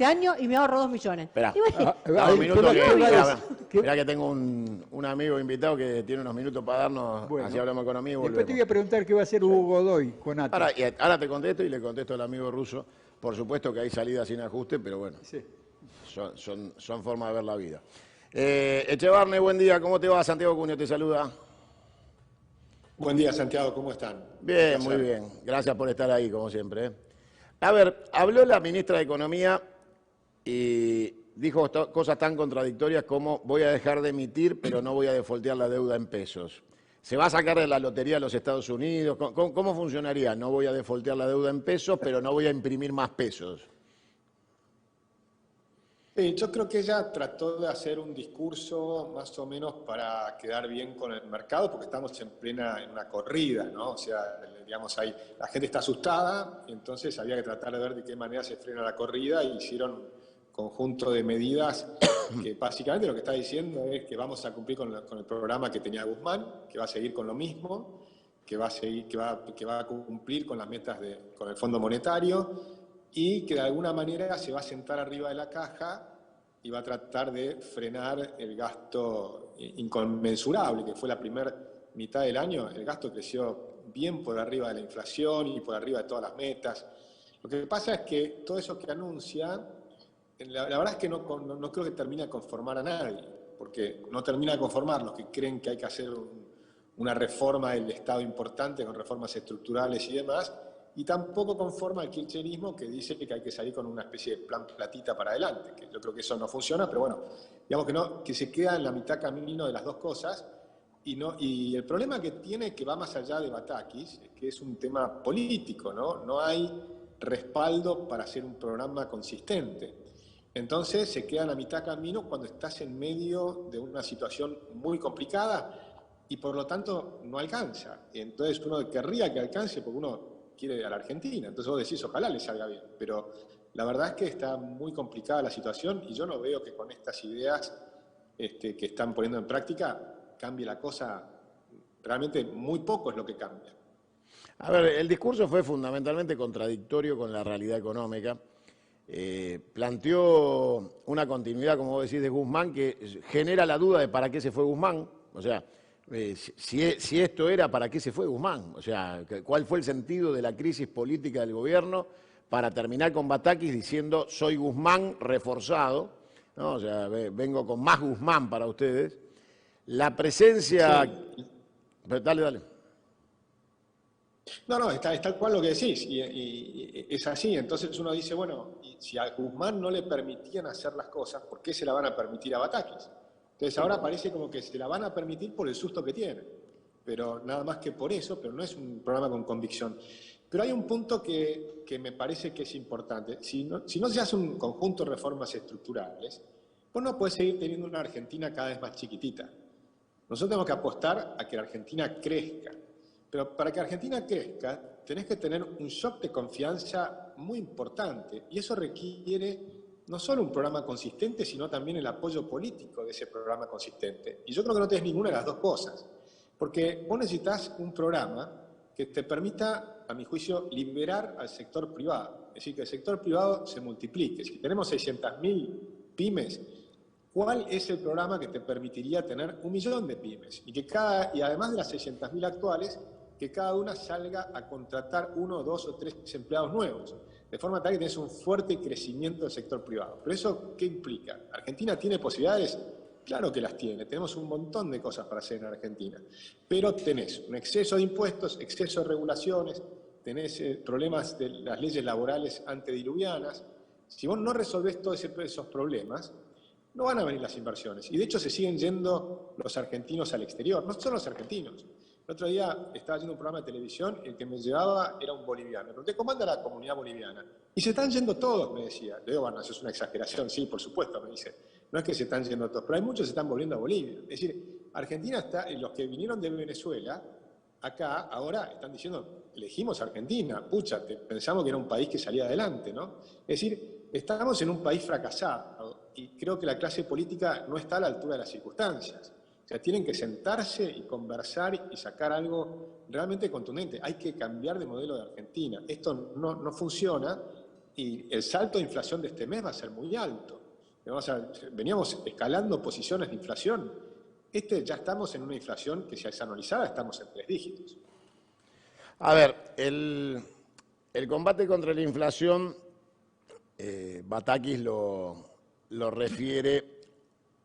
año y me ahorro 2 millones. Esperá, Y bueno, dame un minuto ¿Qué? mirá que tengo un amigo invitado que tiene unos minutos para darnos, Bueno, así hablamos de economía y después volvemos. te voy a preguntar qué va a hacer Hugo Godoy con ATE. Ahora te contesto y le contesto al amigo ruso. Por supuesto que hay salidas sin ajuste, pero bueno, Sí. son formas de ver la vida. Echevarne, buen día, ¿cómo te va? Santiago Cunio te saluda. Buen día, Santiago, ¿cómo están? Bien, muy bien. Gracias por estar ahí, como siempre. A ver, habló la ministra de Economía y dijo cosas tan contradictorias como voy a dejar de emitir, pero no voy a defoltear la deuda en pesos. ¿Se va a sacar de la lotería de los Estados Unidos? ¿Cómo funcionaría? No voy a defoltear la deuda en pesos, pero no voy a imprimir más pesos. Yo creo que ella trató de hacer un discurso más o menos para quedar bien con el mercado, porque estamos en una corrida, ¿no? O sea, digamos, ahí la gente está asustada, y entonces había que tratar de ver de qué manera se frena la corrida, y hicieron un conjunto de medidas que básicamente lo que está diciendo es que vamos a cumplir con el programa que tenía Guzmán, que va a seguir con lo mismo, que va a cumplir con las metas con el Fondo Monetario, y que de alguna manera se va a sentar arriba de la caja y va a tratar de frenar el gasto inconmensurable, que fue la primera mitad del año. El gasto creció bien por arriba de la inflación y por arriba de todas las metas. Lo que pasa es que todo eso que anuncia, la verdad es que no creo que termine de conformar a nadie, porque no termina de conformar los que creen que hay que hacer una reforma del Estado importante con reformas estructurales y demás, y tampoco conforma al kirchnerismo, que dice que hay que salir con una especie de plan platita para adelante, que yo creo que eso no funciona, pero bueno, digamos que se queda en la mitad camino de las dos cosas, y el problema que tiene, que va más allá de Batakis, es que es un tema político, ¿no? No hay respaldo para hacer un programa consistente. Entonces se queda en la mitad camino cuando estás en medio de una situación muy complicada y por lo tanto no alcanza. Entonces uno querría que alcance porque uno quiere a la Argentina, entonces vos decís ojalá le salga bien, pero la verdad es que está muy complicada la situación y yo no veo que con estas ideas que están poniendo en práctica cambie la cosa. Realmente muy poco es lo que cambia. A ver, el discurso fue fundamentalmente contradictorio con la realidad económica. Planteó una continuidad, como vos decís, de Guzmán, que genera la duda de para qué se fue Guzmán. O sea, si esto era, ¿para qué se fue Guzmán? O sea, ¿cuál fue el sentido de la crisis política del gobierno para terminar con Batakis diciendo soy Guzmán reforzado? ¿No? O sea, vengo con más Guzmán para ustedes. La presencia... Sí. Dale. No, es tal cual lo que decís, y es así. Entonces uno dice, bueno, y si a Guzmán no le permitían hacer las cosas, ¿por qué se la van a permitir a Batakis? Entonces ahora parece como que se la van a permitir por el susto que tiene, pero nada más que por eso, pero no es un programa con convicción. Pero hay un punto que me parece que es importante. Si no se hace un conjunto de reformas estructurales, vos no podés seguir teniendo una Argentina cada vez más chiquitita. Nosotros tenemos que apostar a que la Argentina crezca. Pero para que Argentina crezca, tenés que tener un shock de confianza muy importante. Y eso requiere no solo un programa consistente, sino también el apoyo político de ese programa consistente. Y yo creo que no tenés ninguna de las dos cosas. Porque vos necesitas un programa que te permita, a mi juicio, liberar al sector privado. Es decir, que el sector privado se multiplique. Si tenemos 600.000 pymes, ¿cuál es el programa que te permitiría tener 1 millón de pymes? Y además de las 600.000 actuales, que cada una salga a contratar 1, 2 o 3 empleados nuevos, de forma tal que tenés un fuerte crecimiento del sector privado. ¿Pero eso qué implica? ¿Argentina tiene posibilidades? Claro que las tiene, tenemos un montón de cosas para hacer en Argentina, pero tenés un exceso de impuestos, exceso de regulaciones, tenés problemas de las leyes laborales antediluvianas. Si vos no resolvés todos esos problemas, no van a venir las inversiones. Y de hecho se siguen yendo los argentinos al exterior, no son los argentinos. El otro día estaba haciendo un programa de televisión, el que me llevaba era un boliviano. Me pregunté, ¿cómo anda la comunidad boliviana? Y se están yendo todos, me decía. Le digo, bueno, eso es una exageración, sí, por supuesto, me dice. No es que se están yendo todos, pero hay muchos que se están volviendo a Bolivia. Es decir, Argentina está, los que vinieron de Venezuela, acá, ahora están diciendo, elegimos Argentina, pucha, pensamos que era un país que salía adelante, ¿no? Es decir, estamos en un país fracasado y creo que la clase política no está a la altura de las circunstancias. O sea, tienen que sentarse y conversar y sacar algo realmente contundente. Hay que cambiar de modelo de Argentina. Esto no funciona y el salto de inflación de este mes va a ser muy alto. Veníamos escalando posiciones de inflación. Ya estamos en una inflación que, si es anualizada, estamos en 3 dígitos. A ver, el combate contra la inflación, Batakis lo refiere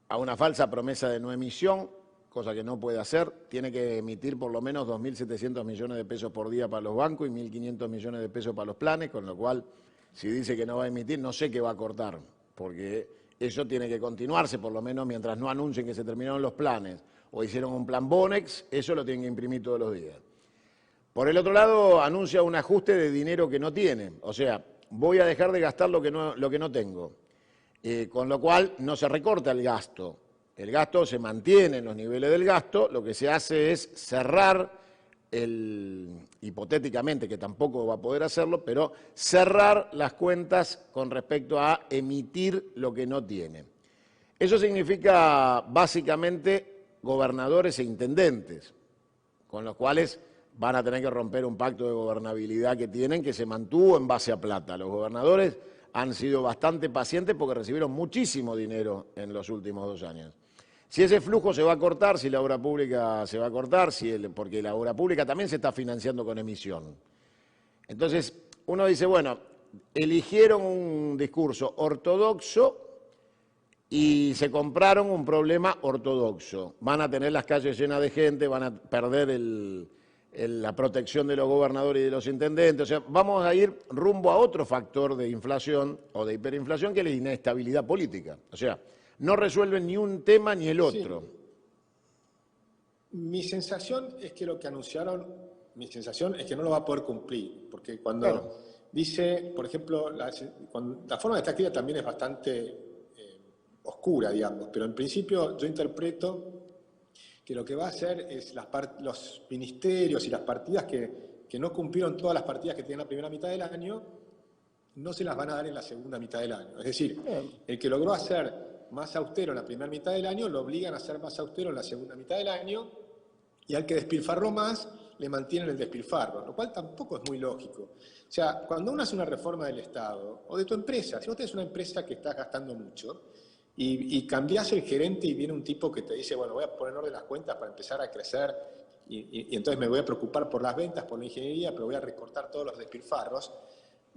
a una falsa promesa de no emisión, cosa que no puede hacer. Tiene que emitir por lo menos 2.700 millones de pesos por día para los bancos y 1.500 millones de pesos para los planes, con lo cual, si dice que no va a emitir, no sé qué va a cortar, porque eso tiene que continuarse, por lo menos mientras no anuncien que se terminaron los planes o hicieron un plan Bonex, eso lo tienen que imprimir todos los días. Por el otro lado, anuncia un ajuste de dinero que no tiene, o sea, voy a dejar de gastar lo que no tengo, con lo cual no se recorta el gasto. El gasto se mantiene en los niveles del gasto, lo que se hace es cerrar hipotéticamente, que tampoco va a poder hacerlo, pero cerrar las cuentas con respecto a emitir lo que no tiene. Eso significa básicamente gobernadores e intendentes, con los cuales van a tener que romper un pacto de gobernabilidad que tienen, que se mantuvo en base a plata. Los gobernadores han sido bastante pacientes porque recibieron muchísimo dinero en los últimos 2 años. Si ese flujo se va a cortar, si la obra pública se va a cortar, porque la obra pública también se está financiando con emisión. Entonces, uno dice, bueno, eligieron un discurso ortodoxo y se compraron un problema ortodoxo. Van a tener las calles llenas de gente, van a perder la protección de los gobernadores y de los intendentes. O sea, vamos a ir rumbo a otro factor de inflación o de hiperinflación, que es la inestabilidad política. O sea, no resuelven ni un tema ni el otro. Sí. Mi sensación es que lo que anunciaron, es que no lo va a poder cumplir, porque cuando dice, por ejemplo, la forma de esta escrita también es bastante oscura, digamos, pero en principio yo interpreto que lo que va a hacer es los ministerios y las partidas que no cumplieron todas las partidas que tienen la primera mitad del año, no se las van a dar en la segunda mitad del año. Es decir, el que logró hacer más austero en la primera mitad del año, lo obligan a ser más austero en la segunda mitad del año, y al que despilfarró más, le mantienen el despilfarro, lo cual tampoco es muy lógico. O sea, cuando uno hace una reforma del Estado, o de tu empresa, si vos tenés una empresa que estás gastando mucho, y cambiás el gerente y viene un tipo que te dice, bueno, voy a poner en orden las cuentas para empezar a crecer, y entonces me voy a preocupar por las ventas, por la ingeniería, pero voy a recortar todos los despilfarros,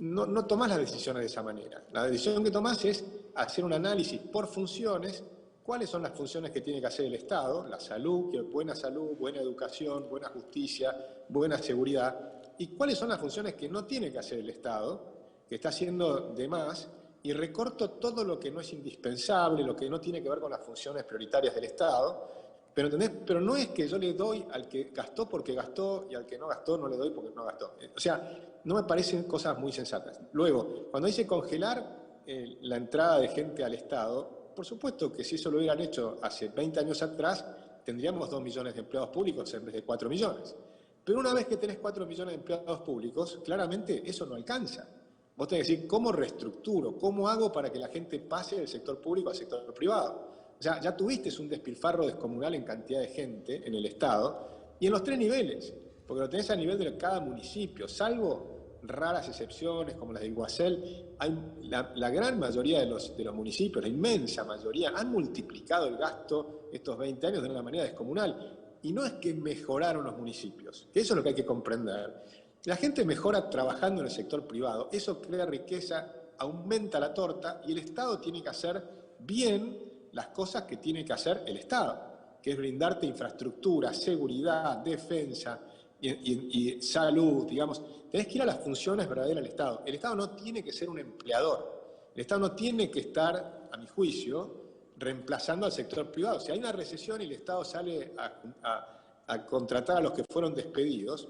no tomás las decisiones de esa manera. La decisión que tomás es hacer un análisis por funciones, cuáles son las funciones que tiene que hacer el Estado, la salud, buena educación, buena justicia, buena seguridad, y cuáles son las funciones que no tiene que hacer el Estado, que está haciendo de más, y recorto todo lo que no es indispensable, lo que no tiene que ver con las funciones prioritarias del Estado, pero ¿entendés? Pero no es que yo le doy al que gastó porque gastó y al que no gastó no le doy porque no gastó. O sea, no me parecen cosas muy sensatas. Luego, cuando dice congelar la entrada de gente al Estado, por supuesto que si eso lo hubieran hecho hace 20 años atrás, tendríamos 2 millones de empleados públicos en vez de 4 millones. Pero una vez que tenés 4 millones de empleados públicos, claramente eso no alcanza. Vos tenés que decir, ¿cómo reestructuro? ¿Cómo hago para que la gente pase del sector público al sector privado? O sea, ya tuviste un despilfarro descomunal en cantidad de gente en el Estado y en los 3 niveles, porque lo tenés a nivel de cada municipio, salvo raras excepciones como las de Iguacel, la gran mayoría de los municipios, la inmensa mayoría, han multiplicado el gasto estos 20 años de una manera descomunal. Y no es que mejoraron los municipios, que eso es lo que hay que comprender. La gente mejora trabajando en el sector privado, eso crea riqueza, aumenta la torta y el Estado tiene que hacer bien las cosas que tiene que hacer el Estado, que es brindarte infraestructura, seguridad, defensa y salud, digamos. Tenés que ir a las funciones verdaderas del Estado. El Estado no tiene que ser un empleador. El Estado no tiene que estar, a mi juicio, reemplazando al sector privado. Si hay una recesión y el Estado sale a contratar a los que fueron despedidos,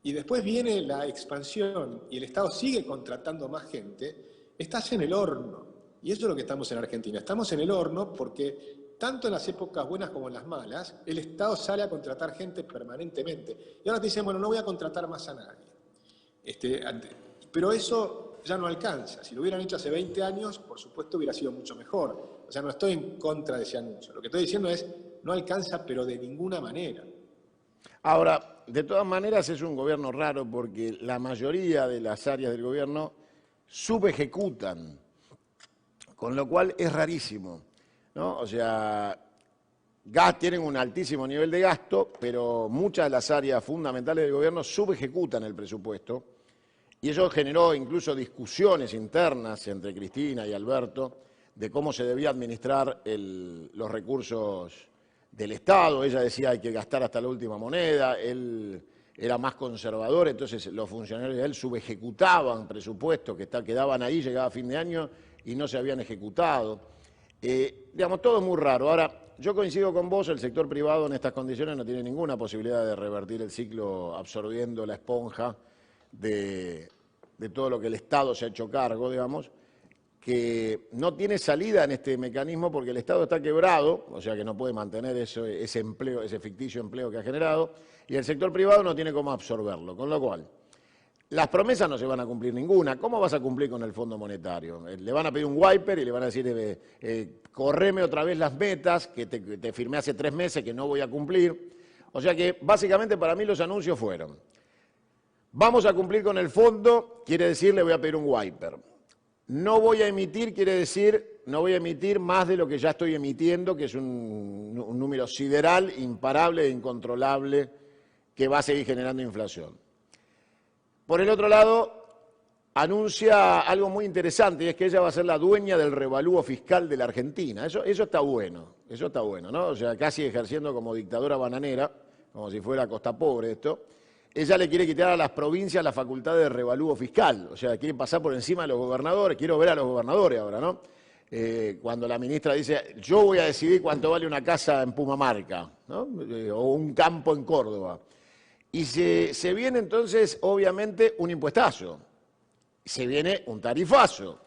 y después viene la expansión y el Estado sigue contratando más gente, estás en el horno. Y eso es lo que estamos en Argentina. Estamos en el horno porque tanto en las épocas buenas como en las malas, el Estado sale a contratar gente permanentemente. Y ahora te dicen, bueno, no voy a contratar más a nadie. Pero eso ya no alcanza. Si lo hubieran hecho hace 20 años, por supuesto hubiera sido mucho mejor. O sea, no estoy en contra de ese anuncio. Lo que estoy diciendo es, no alcanza, pero de ninguna manera. Ahora, de todas maneras es un gobierno raro porque la mayoría de las áreas del gobierno subejecutan, con lo cual es rarísimo, ¿no? O sea, tienen un altísimo nivel de gasto, pero muchas de las áreas fundamentales del gobierno subejecutan el presupuesto, y eso generó incluso discusiones internas entre Cristina y Alberto de cómo se debía administrar los recursos del Estado. Ella decía hay que gastar hasta la última moneda, él era más conservador, entonces los funcionarios de él subejecutaban presupuestos que quedaban ahí, llegaba a fin de año y no se habían ejecutado. Digamos, todo es muy raro. Ahora, yo coincido con vos, el sector privado en estas condiciones no tiene ninguna posibilidad de revertir el ciclo absorbiendo la esponja de todo lo que el Estado se ha hecho cargo, digamos, que no tiene salida en este mecanismo porque el Estado está quebrado, o sea que no puede mantener ese empleo, ese ficticio empleo que ha generado, y el sector privado no tiene cómo absorberlo, con lo cual las promesas no se van a cumplir ninguna. ¿Cómo vas a cumplir con el Fondo Monetario? Le van a pedir un wiper y le van a decir, correme otra vez las metas que te firmé hace 3 meses que no voy a cumplir. O sea que básicamente para mí los anuncios fueron, vamos a cumplir con el fondo, quiere decir le voy a pedir un wiper. No voy a emitir, quiere decir no voy a emitir más de lo que ya estoy emitiendo, que es un número sideral, imparable e incontrolable, que va a seguir generando inflación. Por el otro lado, anuncia algo muy interesante, y es que ella va a ser la dueña del revalúo fiscal de la Argentina. Eso está bueno, ¿no? O sea, casi ejerciendo como dictadora bananera, como si fuera Costa Pobre esto. Ella le quiere quitar a las provincias la facultad de revalúo fiscal, o sea, quiere pasar por encima de los gobernadores. Quiero ver a los gobernadores ahora, ¿no? Cuando la ministra dice, yo voy a decidir cuánto vale una casa en Pumamarca, ¿no? O un campo en Córdoba. Y se viene entonces, obviamente, un impuestazo, se viene un tarifazo.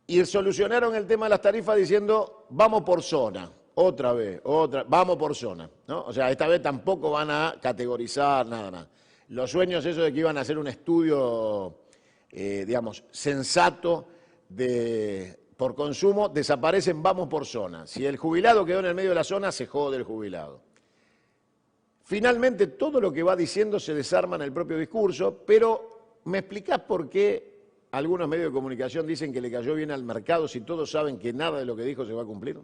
Y solucionaron el tema de las tarifas diciendo, vamos por zona, vamos por zona, ¿no? O sea, esta vez tampoco van a categorizar nada. Los sueños esos de que iban a hacer un estudio, digamos, sensato por consumo, desaparecen, vamos por zona. Si el jubilado quedó en el medio de la zona, se jode el jubilado. Finalmente, todo lo que va diciendo se desarma en el propio discurso, pero ¿me explicás por qué algunos medios de comunicación dicen que le cayó bien al mercado si todos saben que nada de lo que dijo se va a cumplir?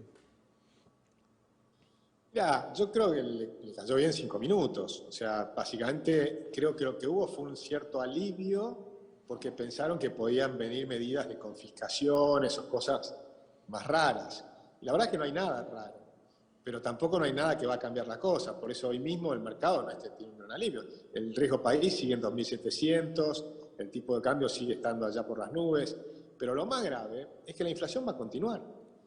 Ya, yo creo que le cayó bien 5 minutos. O sea, básicamente creo que lo que hubo fue un cierto alivio porque pensaron que podían venir medidas de confiscaciones o cosas más raras. Y la verdad es que no hay nada raro. Pero tampoco no hay nada que va a cambiar la cosa. Por eso hoy mismo el mercado no tiene un alivio. El riesgo país sigue en 2.700, el tipo de cambio sigue estando allá por las nubes. Pero lo más grave es que la inflación va a continuar.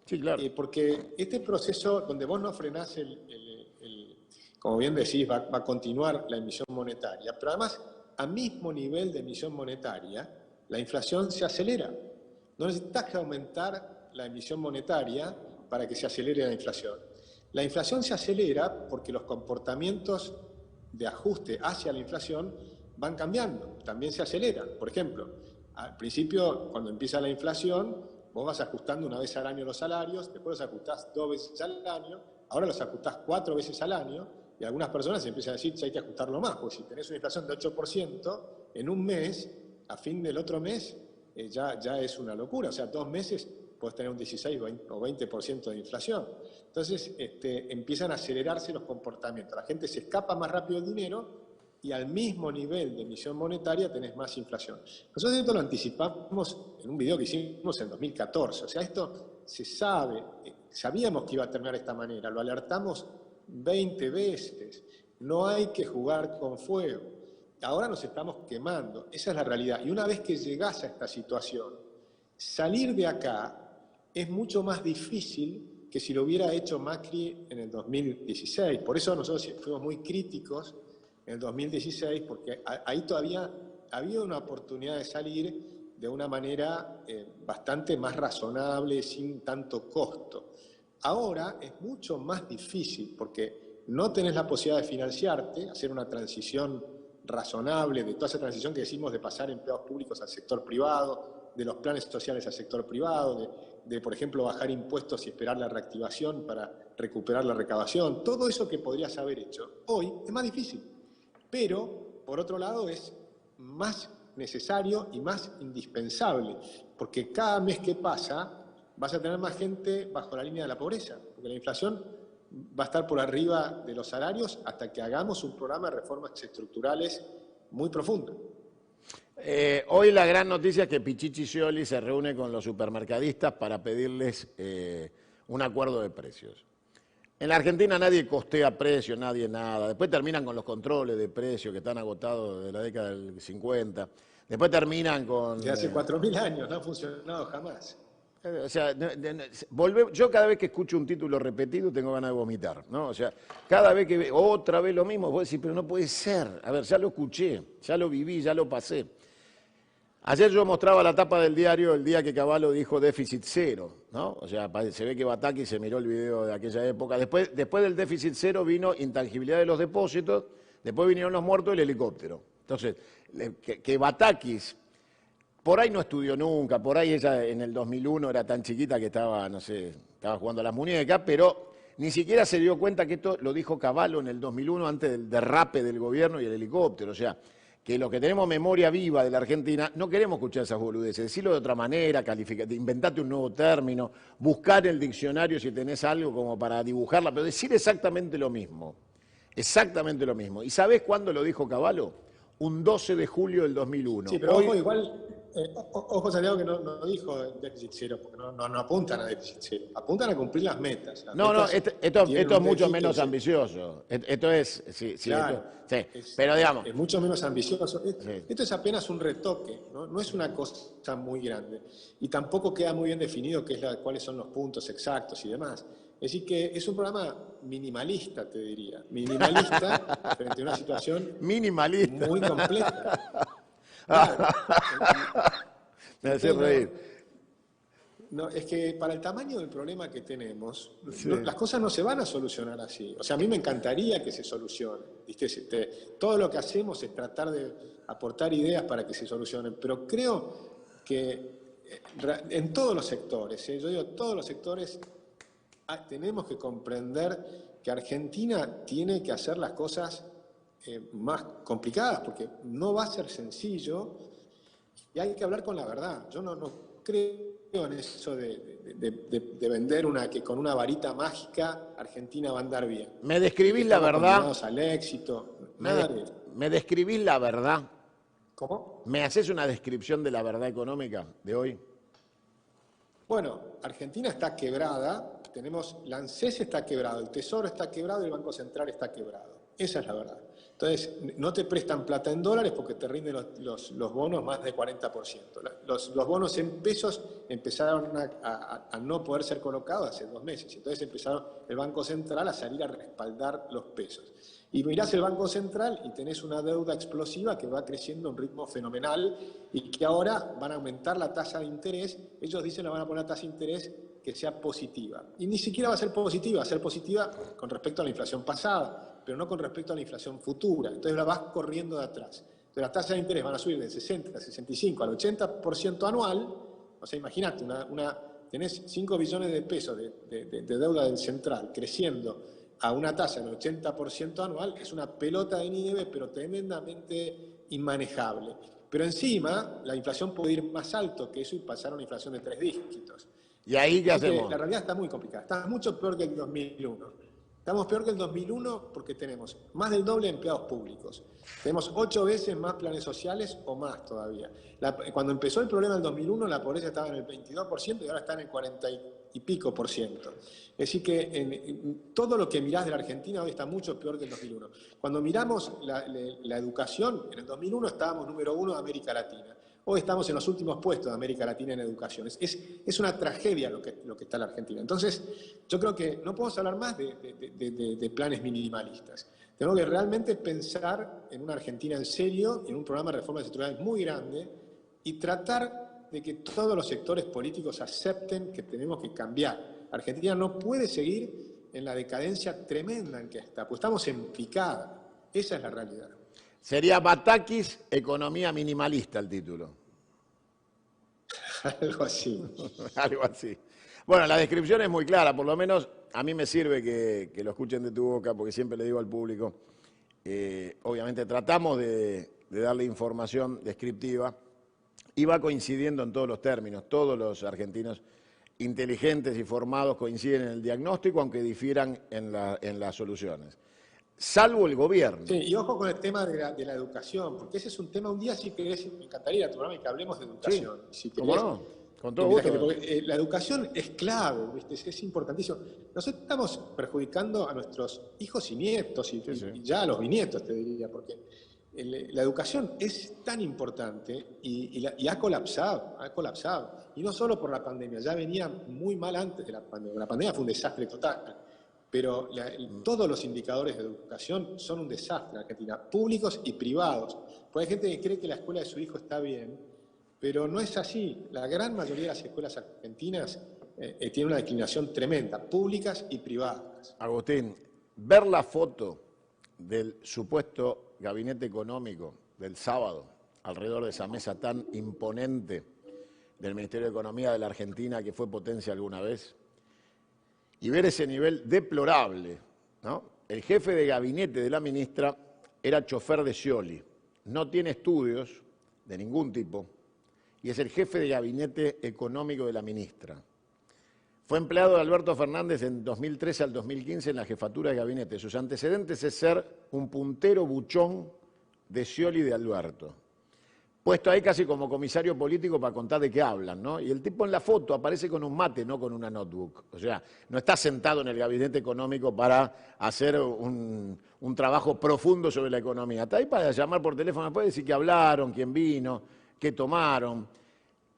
Sí, claro. Porque este proceso donde vos no frenás como bien decís, va a continuar la emisión monetaria. Pero además, a mismo nivel de emisión monetaria, la inflación se acelera. No necesitas que aumentar la emisión monetaria para que se acelere la inflación. La inflación se acelera porque los comportamientos de ajuste hacia la inflación van cambiando, también se aceleran. Por ejemplo, al principio, cuando empieza la inflación, vos vas ajustando una vez al año los salarios, después los ajustás 2 veces al año, ahora los ajustás 4 veces al año, y algunas personas empiezan a decir que hay que ajustarlo más, porque si tenés una inflación de 8%, en un mes, a fin del otro mes, ya es una locura. O sea, 2 meses podés tener un 16 o 20% de inflación. Entonces empiezan a acelerarse los comportamientos. La gente se escapa más rápido del dinero y al mismo nivel de emisión monetaria tenés más inflación. Nosotros esto lo anticipamos en un video que hicimos en 2014. O sea, esto se sabe, sabíamos que iba a terminar de esta manera, lo alertamos 20 veces. No hay que jugar con fuego. Ahora nos estamos quemando. Esa es la realidad. Y una vez que llegás a esta situación, salir de acá es mucho más difícil que si lo hubiera hecho Macri en el 2016. Por eso nosotros fuimos muy críticos en el 2016, porque ahí todavía había una oportunidad de salir de una manera bastante más razonable, sin tanto costo. Ahora es mucho más difícil, porque no tenés la posibilidad de financiarte, hacer una transición razonable, de toda esa transición que decimos de pasar empleados públicos al sector privado, de los planes sociales al sector privado, de, por ejemplo, bajar impuestos y esperar la reactivación para recuperar la recaudación. Todo eso que podrías haber hecho hoy es más difícil. Pero, por otro lado, es más necesario y más indispensable, porque cada mes que pasa vas a tener más gente bajo la línea de la pobreza, porque la inflación va a estar por arriba de los salarios hasta que hagamos un programa de reformas estructurales muy profundo. Hoy la gran noticia es que Pichichi Scioli se reúne con los supermercadistas para pedirles un acuerdo de precios. En la Argentina nadie costea precios, nadie nada. Después terminan con los controles de precios que están agotados desde la década del 50. Después terminan con... De hace 4.000 años, no ha funcionado jamás. O sea, yo cada vez que escucho un título repetido tengo ganas de vomitar, ¿no? O sea, cada vez que otra vez lo mismo, vos decís, pero no puede ser. A ver, ya lo escuché, ya lo viví, ya lo pasé. Ayer yo mostraba la tapa del diario el día que Cavallo dijo déficit cero, ¿no? O sea, se ve que Bataki se miró el video de aquella época. Después del déficit cero vino intangibilidad de los depósitos, después vinieron los muertos y el helicóptero. Entonces, que Batakis, por ahí no estudió nunca, por ahí ella en el 2001 era tan chiquita que estaba, no sé, estaba jugando a las muñecas, pero ni siquiera se dio cuenta que esto lo dijo Cavallo en el 2001 antes del derrape del gobierno y el helicóptero. O sea, que los que tenemos memoria viva de la Argentina no queremos escuchar esas boludeces, decirlo de otra manera, inventate un nuevo término, buscar el diccionario si tenés algo como para dibujarla, pero decir exactamente lo mismo, exactamente lo mismo. ¿Y sabés cuándo lo dijo Cavallo? Un 12 de julio del 2001. Sí, pero ojo, igual, ojo Santiago, que no dijo déficit cero, porque no apuntan a déficit cero, apuntan a cumplir las metas. Esto es mucho menos ambicioso. Esto es, sí, claro, pero digamos... Es mucho menos ambicioso. Esto es apenas un retoque, no es una cosa muy grande. Y tampoco queda muy bien definido cuáles son los puntos exactos y demás. Es decir, que es un programa minimalista, te diría. Minimalista frente a una situación minimalista muy compleja. Claro. Me hace reír. No, es que para el tamaño del problema que tenemos, las cosas no se van a solucionar así. O sea, a mí me encantaría que se solucione. ¿Viste? Todo lo que hacemos es tratar de aportar ideas para que se solucionen, pero creo que en todos los sectores, yo digo todos los sectores, tenemos que comprender que Argentina tiene que hacer las cosas más complicadas, porque no va a ser sencillo y hay que hablar con la verdad. Yo no creo en eso de vender que con una varita mágica Argentina va a andar bien. ¿Me describís la verdad? Al éxito. ¿Me describís la verdad? ¿Cómo? ¿Me haces una descripción de la verdad económica de hoy? Bueno, Argentina está quebrada, la ANSES está quebrado, el Tesoro está quebrado y el Banco Central está quebrado. Esa es la verdad. Entonces, no te prestan plata en dólares porque te rinden los bonos más de 40%. Los bonos en pesos empezaron a no poder ser colocados hace 2 meses. Entonces empezaron el Banco Central a salir a respaldar los pesos. Y mirás el Banco Central y tenés una deuda explosiva que va creciendo a un ritmo fenomenal y que ahora van a aumentar la tasa de interés. Ellos dicen que van a poner una tasa de interés que sea positiva. Y ni siquiera va a ser positiva con respecto a la inflación pasada, pero no con respecto a la inflación futura. Entonces la vas corriendo de atrás. Entonces las tasas de interés van a subir del 60, 65 al 80% anual. O sea, imagínate, tenés 5 billones de pesos de deuda del central creciendo a una tasa del 80% anual, es una pelota de nieve, pero tremendamente inmanejable. Pero encima, la inflación puede ir más alto que eso y pasar a una inflación de 3 dígitos. ¿Y ahí qué hacemos? La realidad está muy complicada. Está mucho peor que el 2001. Estamos peor que el 2001 porque tenemos más del doble de empleados públicos. Tenemos 8 veces más planes sociales o más todavía. Cuando empezó el problema en el 2001, la pobreza estaba en el 22% y ahora está en el 40 y pico por ciento. Es decir que en todo lo que mirás de la Argentina hoy está mucho peor que el 2001. Cuando miramos la educación, en el 2001 estábamos número 1 de América Latina. Hoy estamos en los últimos puestos de América Latina en educación. Es una tragedia lo que está en la Argentina. Entonces, yo creo que no podemos hablar más de planes minimalistas. Tenemos que realmente pensar en una Argentina en serio, en un programa de reformas estructurales muy grande y tratar de que todos los sectores políticos acepten que tenemos que cambiar. Argentina no puede seguir en la decadencia tremenda en que está, pues estamos en picada. Esa es la realidad. Sería Batakis, economía minimalista el título. Algo así. Algo así. Bueno, la descripción es muy clara, por lo menos a mí me sirve que lo escuchen de tu boca, porque siempre le digo al público, obviamente tratamos de de darle información descriptiva, iba coincidiendo en todos los términos. Todos los argentinos inteligentes y formados coinciden en el diagnóstico, aunque difieran en las soluciones. Salvo el gobierno. Sí, y ojo con el tema de la educación, porque ese es un tema, un día si querés, me encantaría tu programa y que hablemos de educación. Sí, si ¿cómo querés, no? Con todo gusto. porque, la educación es clave, ¿viste? Es importantísimo. Nosotros estamos perjudicando a nuestros hijos y nietos, y ya a los bisnietos, te diría, porque la educación es tan importante y ha colapsado, Y no solo por la pandemia, ya venía muy mal antes de la pandemia. La pandemia fue un desastre total. Pero todos los indicadores de educación son un desastre en Argentina, públicos y privados. Porque hay gente que cree que la escuela de su hijo está bien, pero no es así. La gran mayoría de las escuelas argentinas tienen una declinación tremenda, públicas y privadas. Agustín, ver la foto del supuesto gabinete económico del sábado, alrededor de esa mesa tan imponente del Ministerio de Economía de la Argentina, que fue potencia alguna vez, y ver ese nivel deplorable, ¿no? El jefe de gabinete de la ministra era chofer de Scioli, no tiene estudios de ningún tipo y es el jefe de gabinete económico de la ministra. Fue empleado de Alberto Fernández en 2013 al 2015 en la jefatura de gabinete. Sus antecedentes es ser un puntero buchón de Scioli y de Alberto. Puesto ahí casi como comisario político para contar de qué hablan, ¿no? Y el tipo en la foto aparece con un mate, no con una notebook. O sea, no está sentado en el gabinete económico para hacer un trabajo profundo sobre la economía. Está ahí para llamar por teléfono, después decir que hablaron, quién vino, qué tomaron.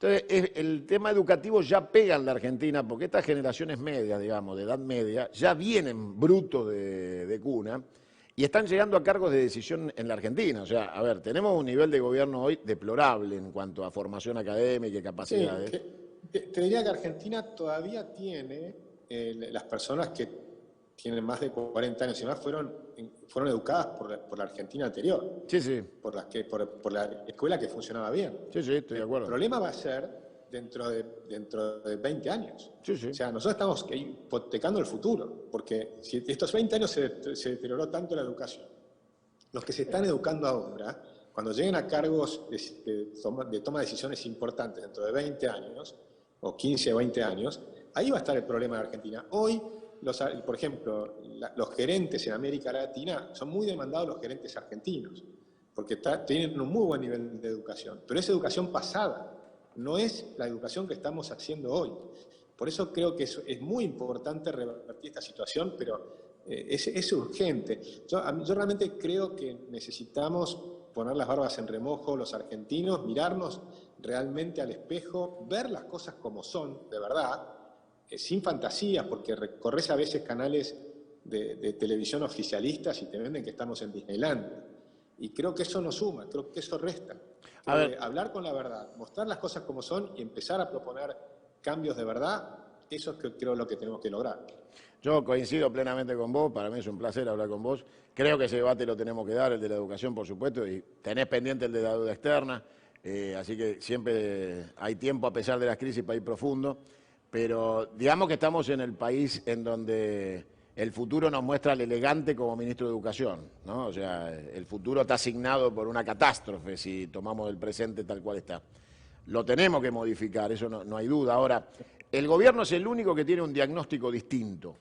Entonces, el tema educativo ya pega en la Argentina, porque estas generaciones medias, digamos, de edad media, ya vienen brutos de cuna, y están llegando a cargos de decisión en la Argentina. O sea, a ver, tenemos un nivel de gobierno hoy deplorable en cuanto a formación académica y capacidades. Sí, te diría que Argentina todavía tiene, las personas que tienen más de 40 años y más fueron educadas por la Argentina anterior. Sí, sí. Por la escuela que funcionaba bien. Sí, sí, estoy de acuerdo. El problema va a ser dentro de 20 años. Sí, sí. O sea, nosotros estamos hipotecando el futuro, porque si estos 20 años se deterioró tanto la educación, los que se están educando ahora, cuando lleguen a cargos de toma de decisiones importantes dentro de 20 años, o 15 o 20 años, ahí va a estar el problema de Argentina. Hoy, por ejemplo, los gerentes en América Latina son muy demandados los gerentes argentinos, porque tienen un muy buen nivel de educación, pero es educación pasada. No es la educación que estamos haciendo hoy. Por eso creo que es muy importante revertir esta situación, pero es urgente. Yo realmente creo que necesitamos poner las barbas en remojo los argentinos, mirarnos realmente al espejo, ver las cosas como son, de verdad, sin fantasías, porque recorres a veces canales de televisión oficialistas y te venden que estamos en Disneyland. Y creo que eso no suma, creo que eso resta. Hablar con la verdad, mostrar las cosas como son y empezar a proponer cambios de verdad, eso es creo lo que tenemos que lograr. Yo coincido plenamente con vos, para mí es un placer hablar con vos. Creo que ese debate lo tenemos que dar, el de la educación, por supuesto, y tenés pendiente el de la deuda externa, así que siempre hay tiempo a pesar de las crisis para ir profundo, pero digamos que estamos en el país en donde el futuro nos muestra al elegante como ministro de Educación, ¿no? O sea, el futuro está asignado por una catástrofe si tomamos el presente tal cual está. Lo tenemos que modificar, eso no hay duda. Ahora, el gobierno es el único que tiene un diagnóstico distinto.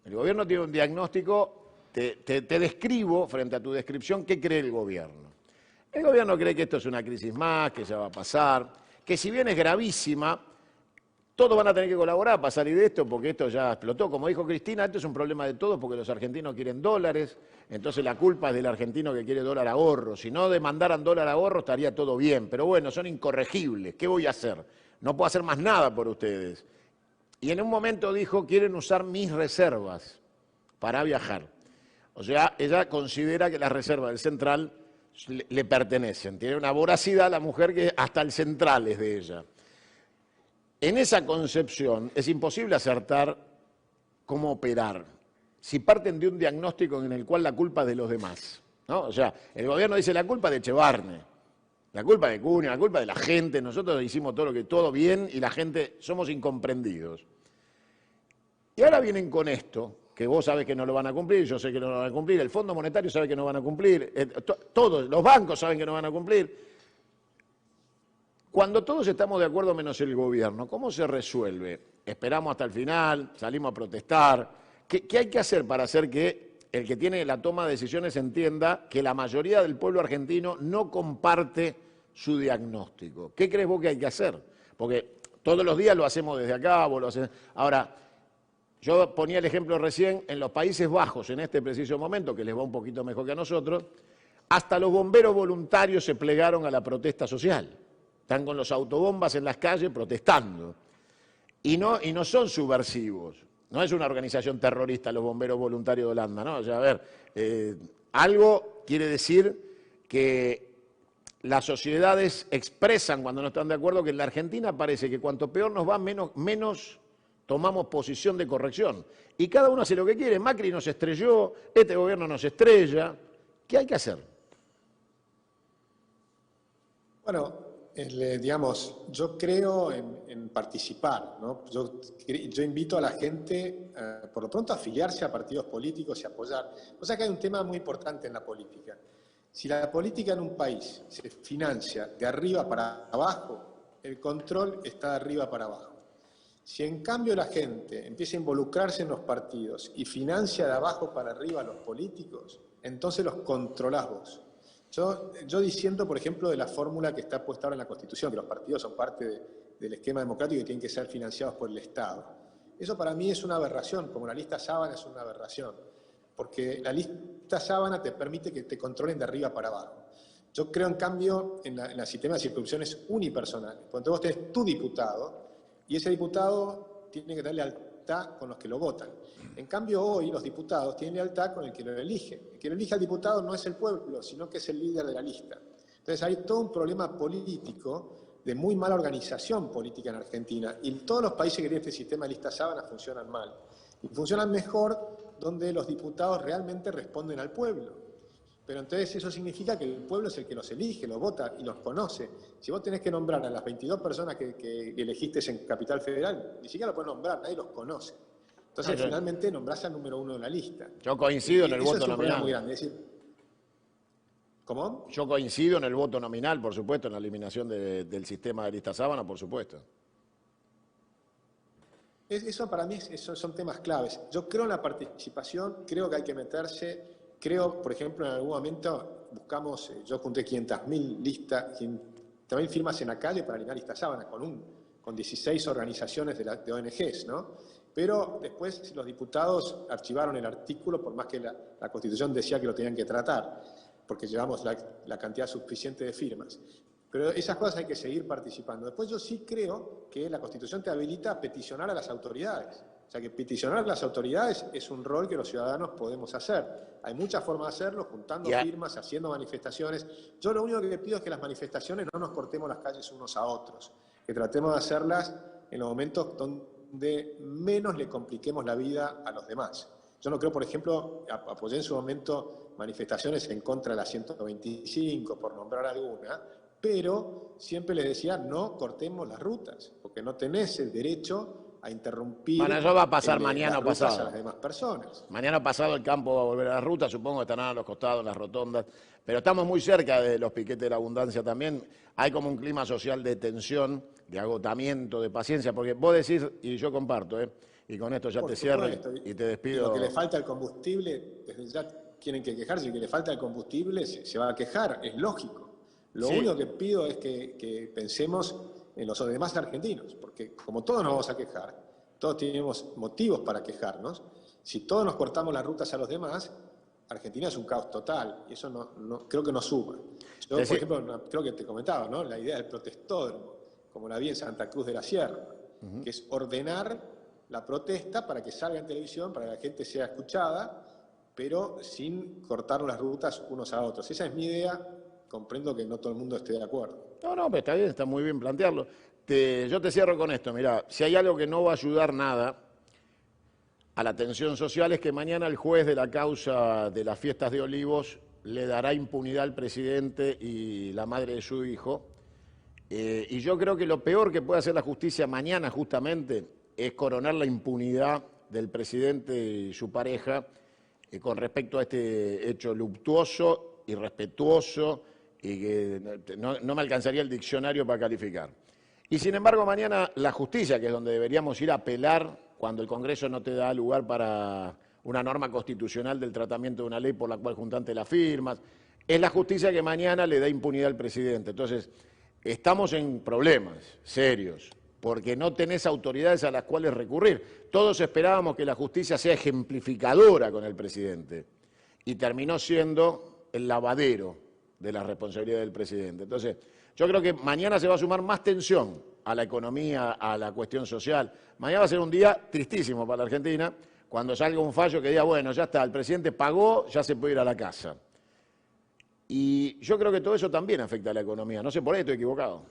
El gobierno tiene un diagnóstico, te describo frente a tu descripción qué cree el gobierno. El gobierno cree que esto es una crisis más, que ya va a pasar, que si bien es gravísima, todos van a tener que colaborar para salir de esto porque esto ya explotó. Como dijo Cristina, esto es un problema de todos porque los argentinos quieren dólares, entonces la culpa es del argentino que quiere dólar ahorro. Si no demandaran dólar ahorro estaría todo bien, pero bueno, son incorregibles. ¿Qué voy a hacer? No puedo hacer más nada por ustedes. Y en un momento dijo, quieren usar mis reservas para viajar. O sea, ella considera que las reservas del Central le pertenecen. Tiene una voracidad la mujer que hasta el Central es de ella. En esa concepción es imposible acertar cómo operar si parten de un diagnóstico en el cual la culpa es de los demás, ¿no? O sea, el gobierno dice la culpa de Echevarne, la culpa de Cunha, la culpa de la gente, nosotros hicimos todo bien y la gente somos incomprendidos. Y ahora vienen con esto, que vos sabés que no lo van a cumplir, yo sé que no lo van a cumplir, el Fondo Monetario sabe que no van a cumplir, todos, los bancos saben que no van a cumplir. Cuando todos estamos de acuerdo menos el gobierno, ¿cómo se resuelve? ¿Esperamos hasta el final? ¿Salimos a protestar? ¿Qué hay que hacer para hacer que el que tiene la toma de decisiones entienda que la mayoría del pueblo argentino no comparte su diagnóstico? ¿Qué crees vos que hay que hacer? Porque todos los días lo hacemos desde acá, vos lo haces. Ahora, yo ponía el ejemplo recién, en los Países Bajos, en este preciso momento, que les va un poquito mejor que a nosotros, hasta los bomberos voluntarios se plegaron a la protesta social. Están con los autobombas en las calles protestando. Y no son subversivos. No es una organización terrorista los bomberos voluntarios de Holanda, ¿no? O sea, a ver, algo quiere decir que las sociedades expresan cuando no están de acuerdo, que en la Argentina parece que cuanto peor nos va, menos tomamos posición de corrección. Y cada uno hace lo que quiere. Macri nos estrelló, este gobierno nos estrella. ¿Qué hay que hacer? Bueno, digamos, yo creo en participar, ¿no? Yo invito a la gente, por lo pronto, a afiliarse a partidos políticos y apoyar. O sea que hay un tema muy importante en la política. Si la política en un país se financia de arriba para abajo, el control está de arriba para abajo. Si en cambio la gente empieza a involucrarse en los partidos y financia de abajo para arriba a los políticos, entonces los controlás vos. Yo disiento, por ejemplo, de la fórmula que está puesta ahora en la Constitución, que los partidos son parte del esquema democrático y tienen que ser financiados por el Estado. Eso para mí es una aberración, como la lista sábana es una aberración, porque la lista sábana te permite que te controlen de arriba para abajo. Yo creo, en cambio, en el sistema de circunscripciones unipersonales. Cuando vos tenés tu diputado, y ese diputado tiene que tener lealtad con los que lo votan. En cambio, hoy los diputados tienen lealtad con el que lo elige. El que lo elige al diputado no es el pueblo, sino que es el líder de la lista. Entonces hay todo un problema político de muy mala organización política en Argentina. Y todos los países que tienen este sistema de lista sábana funcionan mal. Y funcionan mejor donde los diputados realmente responden al pueblo. Pero entonces eso significa que el pueblo es el que los elige, los vota y los conoce. Si vos tenés que nombrar a las 22 personas que elegiste en Capital Federal, ni siquiera lo puedes nombrar, nadie los conoce. Entonces finalmente nombrás al número uno de la lista. Yo coincido en el voto nominal. Muy grande. Es decir, ¿cómo? Yo coincido en el voto nominal, por supuesto, en la eliminación del sistema de lista sábana, por supuesto. Eso para mí son temas claves. Yo creo en la participación, creo que hay que meterse. Creo, por ejemplo, en algún momento buscamos, yo junté 500.000 firmas en la calle para eliminar lista sábana con 16 organizaciones de ONGs, ¿no? Pero después los diputados archivaron el artículo, por más que la Constitución decía que lo tenían que tratar, porque llevamos la cantidad suficiente de firmas. Pero esas cosas hay que seguir participando. Después yo sí creo que la Constitución te habilita a peticionar a las autoridades. O sea que peticionar a las autoridades es un rol que los ciudadanos podemos hacer. Hay muchas formas de hacerlo, juntando firmas, haciendo manifestaciones. Yo lo único que le pido es que las manifestaciones no nos cortemos las calles unos a otros, que tratemos de hacerlas en los momentos donde menos le compliquemos la vida a los demás. Yo no creo, por ejemplo, apoyé en su momento manifestaciones en contra de la 125, por nombrar alguna, pero siempre les decía, no cortemos las rutas, porque no tenés el derecho a interrumpir. Bueno, eso va a pasar mañana o pasado. A las demás personas. Mañana pasado el campo va a volver a la ruta, supongo que estarán a los costados, en las rotondas, pero estamos muy cerca de los piquetes de la abundancia también. Hay como un clima social de tensión, de agotamiento, de paciencia, porque vos decís, y yo comparto, y con esto ya te cierro y te despido. Lo que le falta el combustible, desde ya tienen que quejarse, y que le falta el combustible se va a quejar, es lógico. Lo único que pido es que pensemos en los demás argentinos, porque como todos nos vamos a quejar, todos tenemos motivos para quejarnos, si todos nos cortamos las rutas a los demás, Argentina es un caos total, y eso no creo que no suma. Yo, por ejemplo, creo que te comentaba, ¿no? La idea del protestódromo, como la vi en Santa Cruz de la Sierra, que es ordenar la protesta para que salga en televisión, para que la gente sea escuchada, pero sin cortarnos las rutas unos a otros. Esa es mi idea. Comprendo que no todo el mundo esté de acuerdo. No, pero está bien, está muy bien plantearlo. Yo te cierro con esto, mirá, si hay algo que no va a ayudar nada a la tensión social es que mañana el juez de la causa de las fiestas de Olivos le dará impunidad al presidente y la madre de su hijo. Y yo creo que lo peor que puede hacer la justicia mañana justamente es coronar la impunidad del presidente y su pareja con respecto a este hecho luctuoso, irrespetuoso y que no me alcanzaría el diccionario para calificar. Y sin embargo mañana la justicia, que es donde deberíamos ir a apelar cuando el Congreso no te da lugar para una norma constitucional del tratamiento de una ley por la cual juntaste las firmas, es la justicia que mañana le da impunidad al presidente. Entonces, estamos en problemas serios, porque no tenés autoridades a las cuales recurrir. Todos esperábamos que la justicia sea ejemplificadora con el presidente, y terminó siendo el lavadero de la responsabilidad del presidente. Entonces, yo creo que mañana se va a sumar más tensión a la economía, a la cuestión social. Mañana va a ser un día tristísimo para la Argentina, cuando salga un fallo que diga, bueno, ya está, el presidente pagó, ya se puede ir a la casa. Y yo creo que todo eso también afecta a la economía. No sé, por ahí estoy equivocado.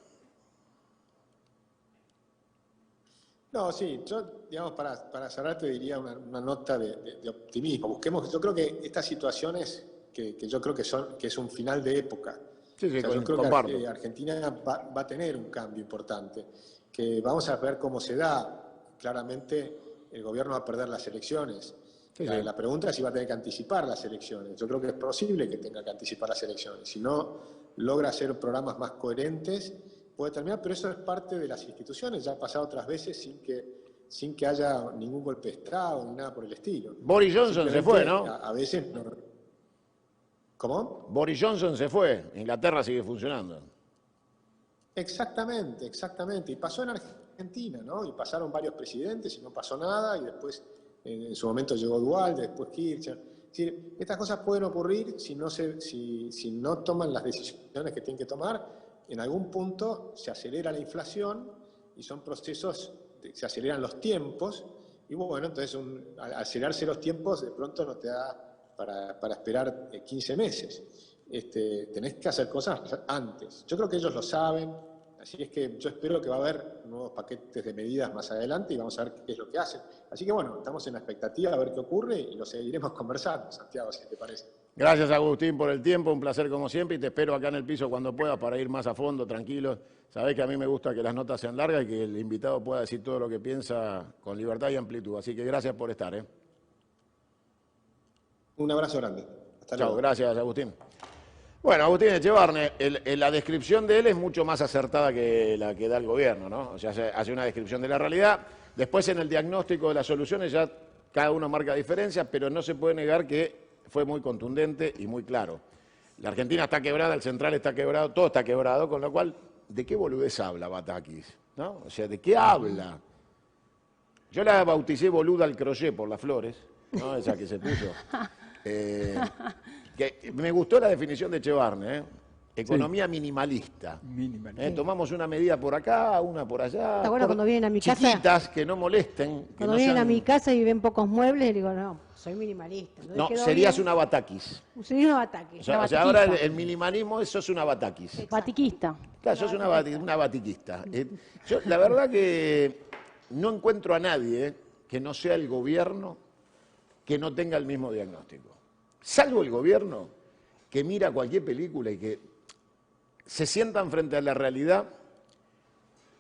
No, sí, yo, digamos, para cerrar te diría una nota de optimismo. Busquemos, yo creo que estas situaciones que yo creo que es un final de época. Sí, sí, O sea, yo creo comparto. que Argentina va a tener un cambio importante, que vamos a ver cómo se da. Claramente el gobierno va a perder las elecciones. Sí, sí. La pregunta es si va a tener que anticipar las elecciones. Yo creo que es posible que tenga que anticipar las elecciones. Si no logra hacer programas más coherentes, puede terminar, pero eso es parte de las instituciones. Ya ha pasado otras veces sin que haya ningún golpe de Estado ni nada por el estilo. Boris Johnson se fue, ¿no? A veces no. ¿Cómo? Boris Johnson se fue, Inglaterra sigue funcionando. Exactamente, exactamente. Y pasó en Argentina, ¿no? Y pasaron varios presidentes y no pasó nada, y después en su momento llegó Duhalde, después Kirchner. Es decir, estas cosas pueden ocurrir si no toman las decisiones que tienen que tomar. En algún punto se acelera la inflación y son procesos, se aceleran los tiempos, y bueno, entonces al acelerarse los tiempos de pronto no te da para esperar 15 meses. Tenés que hacer cosas antes. Yo creo que ellos lo saben, así es que yo espero que va a haber nuevos paquetes de medidas más adelante y vamos a ver qué es lo que hacen. Así que bueno, estamos en la expectativa a ver qué ocurre y lo seguiremos conversando, Santiago, si te parece. Gracias, Agustín, por el tiempo, un placer como siempre, y te espero acá en el piso cuando puedas para ir más a fondo, tranquilo. Sabés que a mí me gusta que las notas sean largas y que el invitado pueda decir todo lo que piensa con libertad y amplitud. Así que gracias por estar. Un abrazo grande. Hasta luego. Chao, gracias, Agustín. Bueno, Agustín Echevarne, la descripción de él es mucho más acertada que la que da el gobierno, ¿no? O sea, hace una descripción de la realidad. Después, en el diagnóstico de las soluciones, ya cada uno marca diferencias, pero no se puede negar que fue muy contundente y muy claro. La Argentina está quebrada, el central está quebrado, todo está quebrado, con lo cual, ¿de qué boludez habla Batakis? ¿No? O sea, ¿de qué habla? Yo la bauticé boluda al crochet por las flores, ¿no? Esa que se puso. Que me gustó la definición de Echevarne, economía minimalista. Tomamos una medida por acá, una por allá. Está bueno, cuando vienen a mi casa. Chiquitas, que no molesten. Cuando vienen a mi casa y ven pocos muebles, digo, no, soy minimalista. Entonces No, quedó serías bien. una Batakis. Sería una bataquis. O sea, ahora el minimalismo, sos una Batakis. Batiquista. Claro, sos una batiquista. Yo, la verdad que no encuentro a nadie que no sea el gobierno que no tenga el mismo diagnóstico. Salvo el gobierno que mira cualquier película y que se sientan frente a la realidad,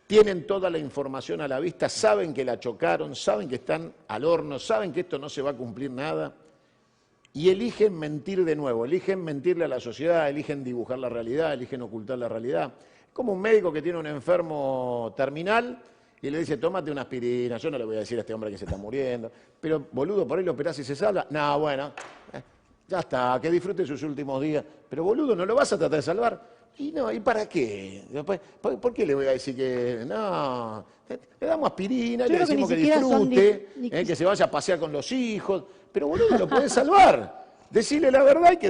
tienen toda la información a la vista, saben que la chocaron, saben que están al horno, saben que esto no se va a cumplir nada, y eligen mentir de nuevo, eligen mentirle a la sociedad, eligen dibujar la realidad, eligen ocultar la realidad. Como un médico que tiene un enfermo terminal y le dice, tómate una aspirina. Yo no le voy a decir a este hombre que se está muriendo, pero boludo, por ahí lo operás y se salva. No, bueno, ya está, que disfrute sus últimos días. Pero boludo, ¿no lo vas a tratar de salvar? Y no, ¿y para qué? ¿Por qué le voy a decir que no? Le damos aspirina, le decimos que disfrute, que se vaya a pasear con los hijos. Pero boludo, lo podés salvar. Decirle la verdad y que